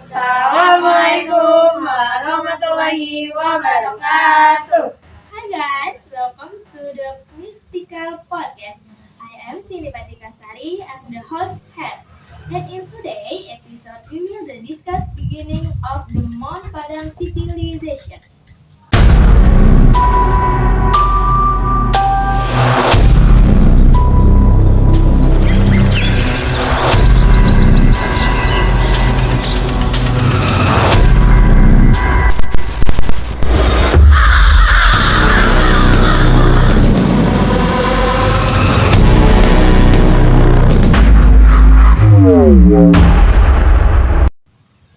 Assalamualaikum warahmatullahi wabarakatuh. Hi guys, welcome to the Mystical Podcast. I am Cindy Patika Sari as the host head. And in today's episode, we will discuss beginning of the Mount Padang civilization.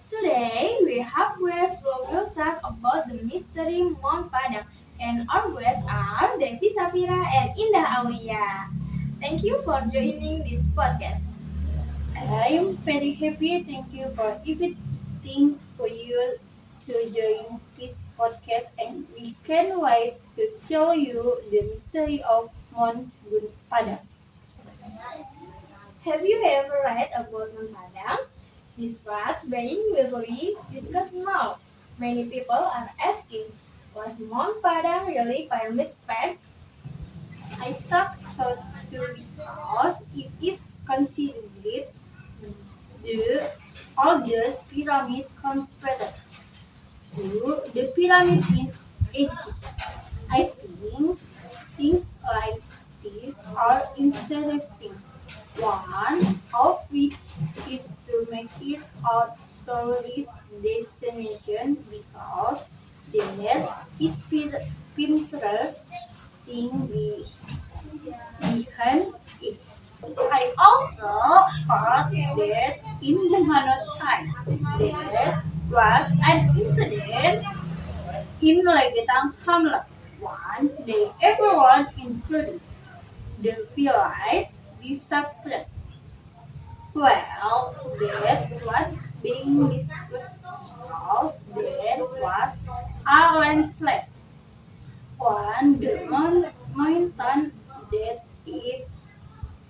Today, we have guests who will talk about the mystery Mount Padang. And our guests are Devi Safira and Indah Aulia. Thank you for joining this podcast. I am very happy. Thank you for inviting you to join this podcast, and we can wait to tell you the mystery of Mount Padang. Have you ever read about Mount Padang? This was being widely discussed now. Many people are asking, was Mount Padang really pyramid span? I thought so too because it is considered the oldest pyramid compared to the pyramid in Egypt. I think things like this are interesting. One of which is to make it a tourist destination because there is Pinterest thing behind it. I also heard that in Muhammad time there was an incident in Legetang Hamlet. One day everyone, including the village, disappeared. Well, that was being discussed because there was a landslide on the mountain that it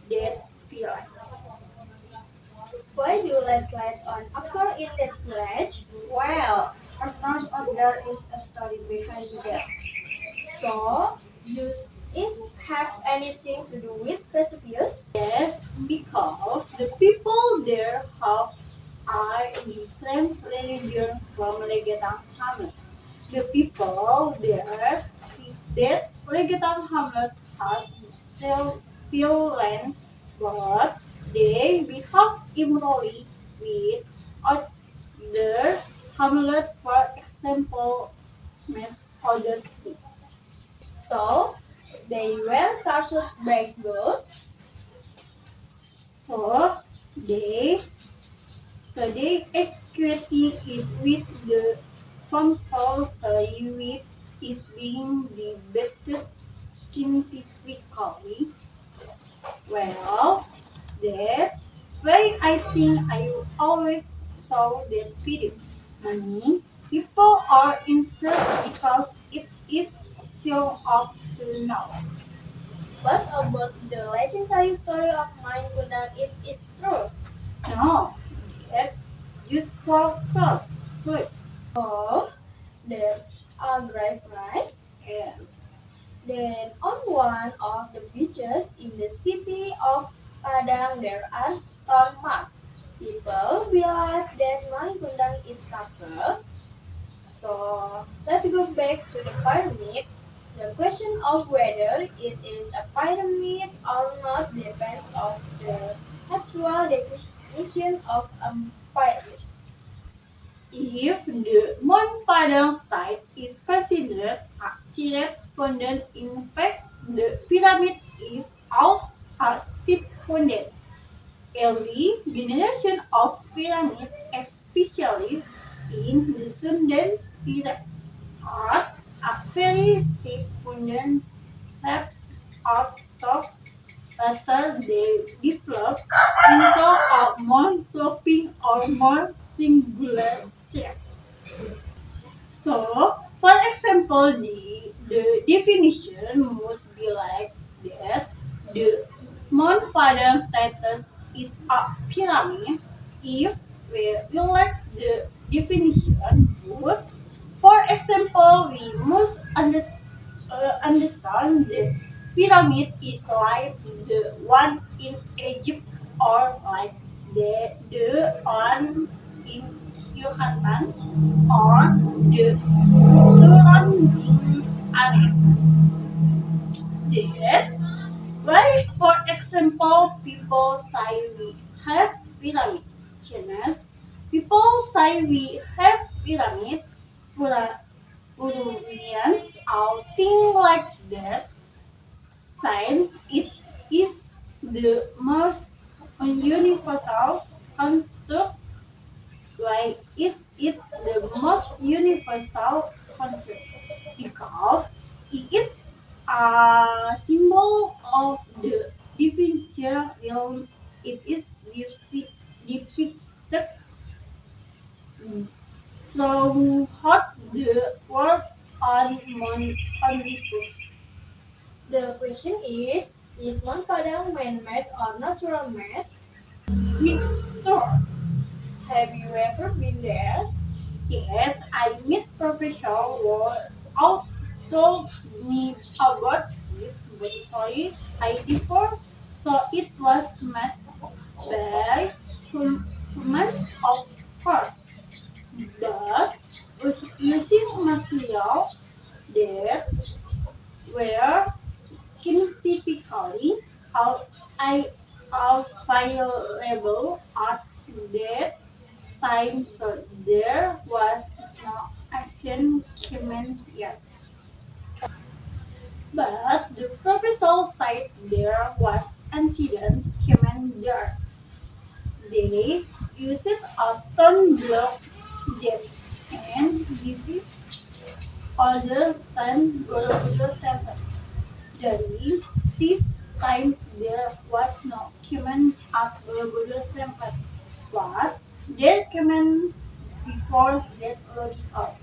that village. Why do landslides on occur in that village? Well, of course, there is a story behind that. So, does it have anything to do with Vesuvius? Yes, because the people there have a different religion from Legetang Hamlet. The people there think that Legetang Hamlet has till land, but they behave immorally with other Hamlet, for example, makes other things. So, they were cursed by God. So they they equate it with the vampire story which is being debated scientifically. Well, that why I think I always saw that video. Many people are interested because it is still up to now. What about the legendary story of Main Kundang? It is true. No, that's just for fun. Good. Oh, there's a grave, right? Yes. Then, on one of the beaches in the city of Padang, there are stone marks. People believe that Main Kundang is castle. So, let's go back to the pyramid. The question of whether it is a pyramid or not depends on the actual definition of a pyramid. If the Mount Padang site is considered a correspondent, in fact, the pyramid is also a correspondent. Every generation of pyramid, especially in the Sundan period, are a very steep fundament set up top. Later, they develop into a more sloping or more singular shape. So, for example, the definition must be like that. The Mount Padang status is a pyramid if we like the definition good. For example, we must understand the pyramid is like the one in Egypt or like the one in Yucatan or the surrounding area. Then, like for example, people say we have pyramid genus. People say we have pyramid. Peruvians or things like that. Since it is the most universal construct, why is it the most universal concept? Because it's a symbol of the division realm. It is depicted from hot the world on Venus. The question is Mount Padang man-made or natural made? Mixture. Have you ever been there? Yes, I met Professor Wall also told me about this, but sorry, I differ. So it was made by humans, of course, but was using material that were scientifically out- I- available at that time, so there was no ancient human yet. But the professor said there was ancient human there. They used a stone block depth, and this is older than Borobudur temple. During this time there was no human at Borobudur temple, but there human before that logical.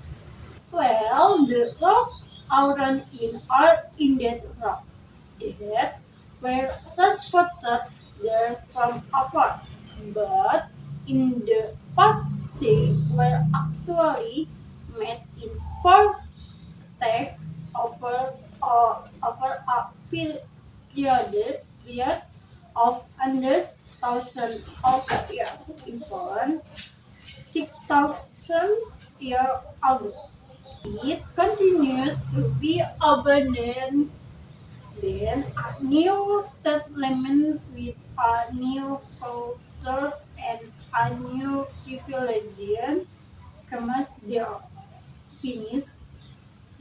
Well, the rock around in that rock that were transported there from afar, but in the past they were actually made in four stacks over a period of under thousand of years, even 6,000 years ago. It continues to be abandoned. Then a new settlement with a new culture and a new civilization comes there. Finish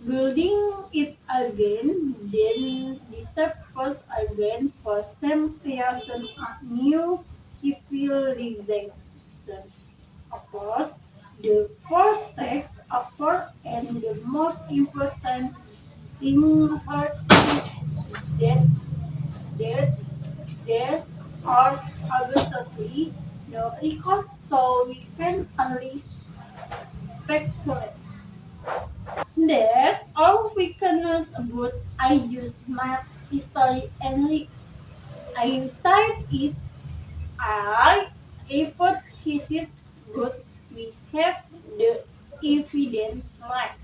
building it again, then disappears again for some creation a new civilization. Of course, the first text apart and the most important thing here is that there, there are obviously no records, so we can only speculate. That all weakness about I use math, history, and I side is I hypothesis good. We have the evidence right.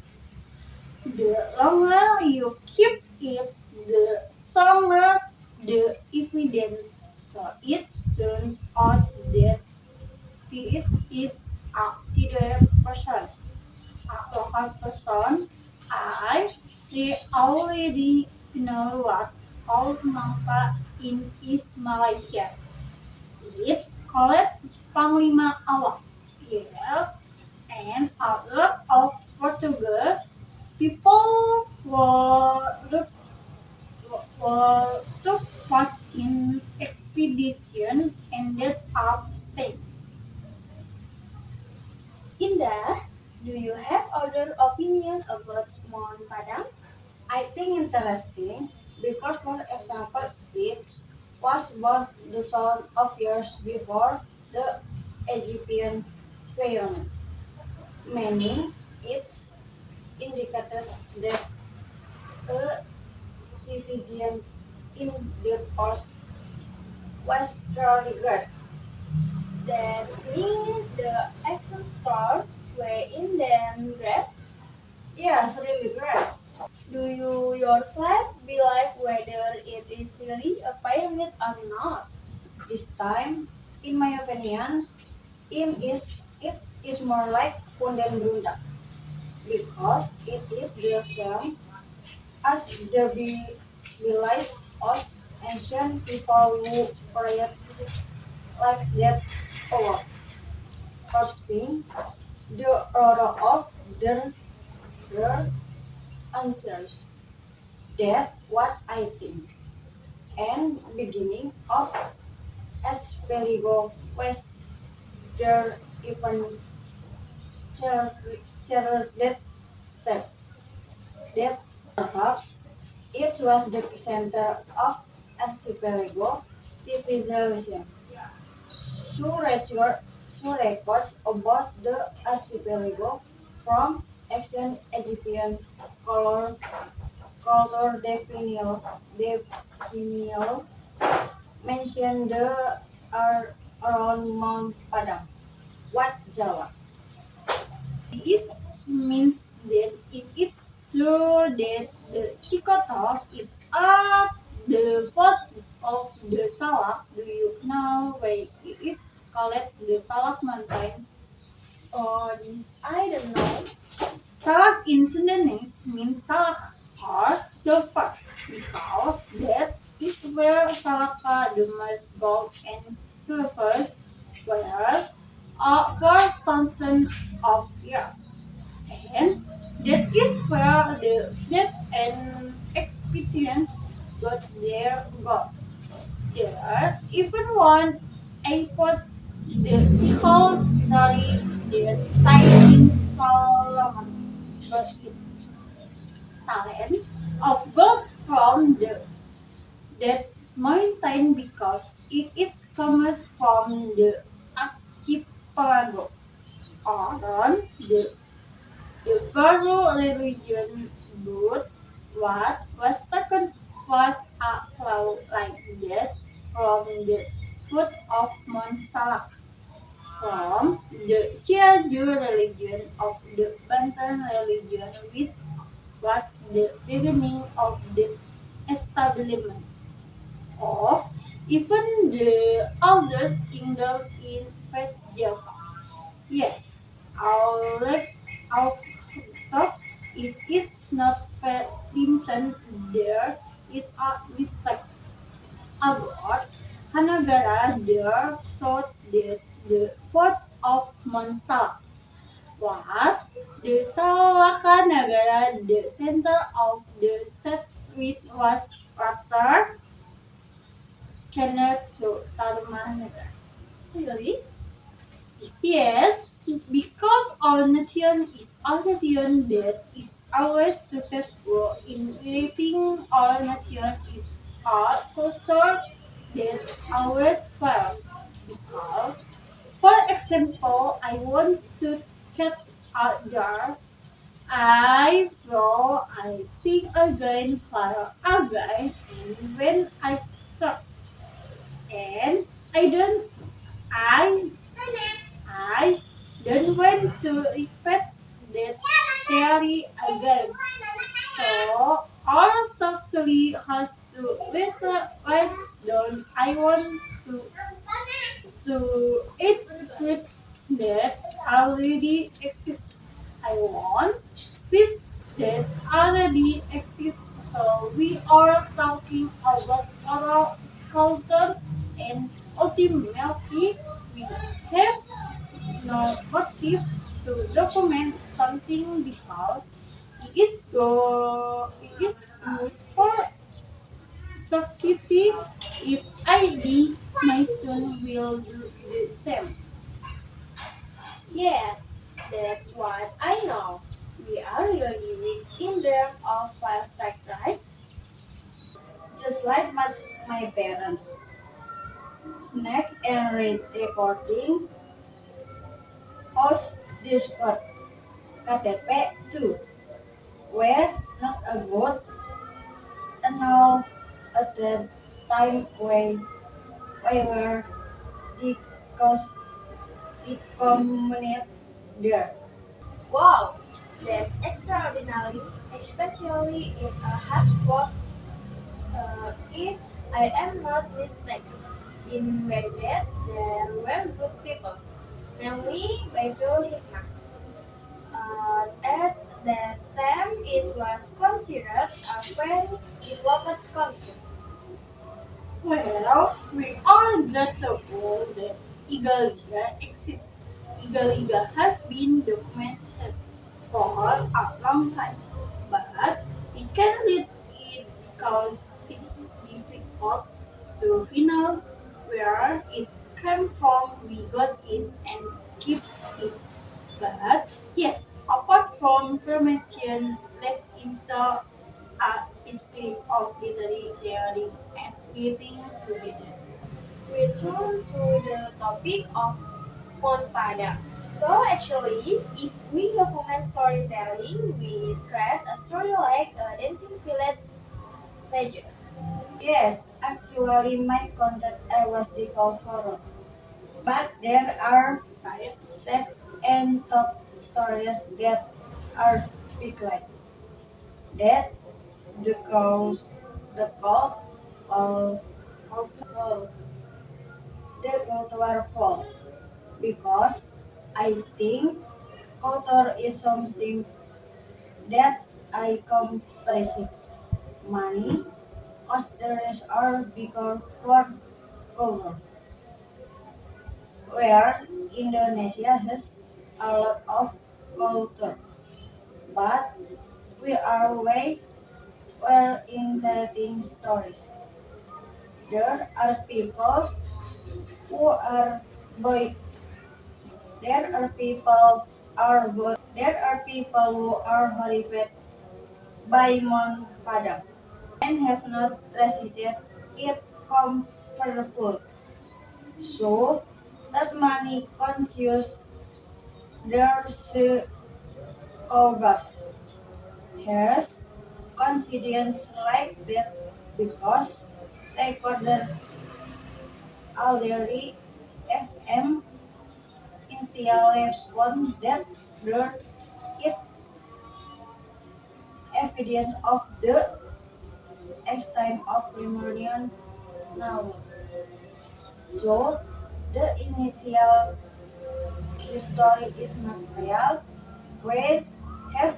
The longer you keep it, the stronger the evidence. So it turns out that this is a theater person, a local person. I already know what all Nangka in East Malaysia. It's called Panglima Awak. Yes, and a lot of Portuguese people took part in expedition ended up staying. Indah, do you have other opinion about Mount Padang? I think interesting because, for example, it was born the soul of years before the Egyptian pyramids, meaning it indicates that a civilian in the past was truly great. That means the store way in them great? Yes, really great. Do you yourself believe whether it is really a pyramid or not? This time, in my opinion, it is more like Punden Brunda because it is the same as the beliefs of ancient people who prayed like that or corpsing the order of their answers. That's what I think. And beginning of Archipelago West, there even charted that perhaps it was the center of archipelago civilization. So records about the archipelago from ancient Egyptian color culture definial mention the are around Mount Padang. What Java? It means that if it's true that the Chikotok is up the foot of the Salak, do you know why it is called the Salak Mountain? Or this I don't know. Salak in Sundanese means Salak or silver because that is where Salaka, the most gold and silver, were for thousands of years. And that is where the death and experience got their God. There even one airport the called the styling Solomon got its talent of gold from that mountain because it is comes from the archipelago around the Baru religion boot what was taken was a cloud like that from the foot of Mount Salak, from the Cianjur religion of the Banten religion which was the beginning of the establishment of even the oldest kingdom in West Java. Yes, our our thought is it's not Clinton there is a mistake about Hanagara there thought that the fourth of Monsala was the Salaka Nagara, the center of the set which was later connected to Tarumanagara. Really? Yes, because our nation is a nation that is always successful in creating our nation is a culture that always fails. Because, for example, I want to cut a jar. I think again, fire again, and when I suck, and I don't, I I don't want to repeat that theory again. So all subsidy has to let down. I want to eat food that already exists. I want fish that already exists. So we are talking about oral culture and ultimately we have no motive to document something because it is good for society. If I did, my son will do the same. Yes, that's what I know. We are really weak in terms of plastic, right? Just like my parents. Snack and read recording host Discord KTP too. Where not a good and now at the time when we were the cos the community there. Wow, that's extraordinary, especially in a harsh spot. If I am not mistaken, in Baghdad there were good people, namely Baitul Hikmah. At that time, it was considered a very developed country. Well, we are glad to know that Eagle Eagle exists. Eagle Eagle has been documented for a long time, but we can read it because it's difficult to find out where it came from. We got it and keep it. But yes, apart from cremation, let's install a spirit of literary sharing and living together. Return to the topic of Montada. So actually, if we document storytelling, we create a story like a dancing village legend. Yes, actually my content I was called horror. But there are sad and top stories that are big like that. The cause, the cult, fall, fall, the culture fall. Because I think culture is something that I compress money. Australians are bigger for cover, whereas Indonesia has a lot of culture, but we are way well in telling stories. There are people who are boy. There are people who are horrified by Mount Padang and have not recited it comfortable. So that money conscious their covers has coincidence like that because recorder already FM intellects one that blurred it evidence of the extent of Lemurian novel. So the initial history is not real. We have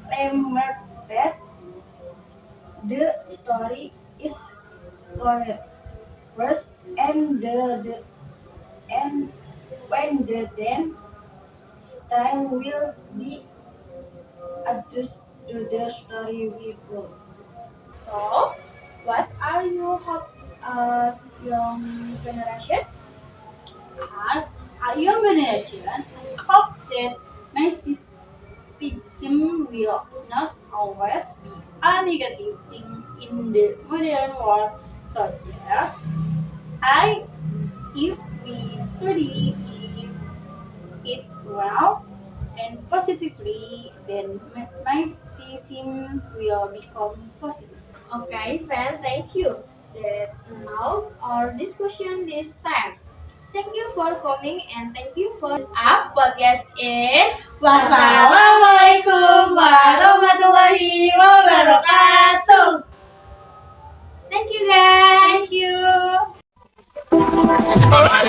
commemorated the story is correct first the and when the then style will be adjusted to the story we wrote. So, what are your hopes as young generation? As a young generation, I hope that mysticism will not always be a negative thing in the modern world. So that I, if we study it well and positively, then mysticism will become positive. Okay, friend, thank you. That now our discussion this time. Thank you for coming and thank you for up podcast in Wassalamualaikum warahmatullahi wabarakatuh. Thank you guys. Thank you.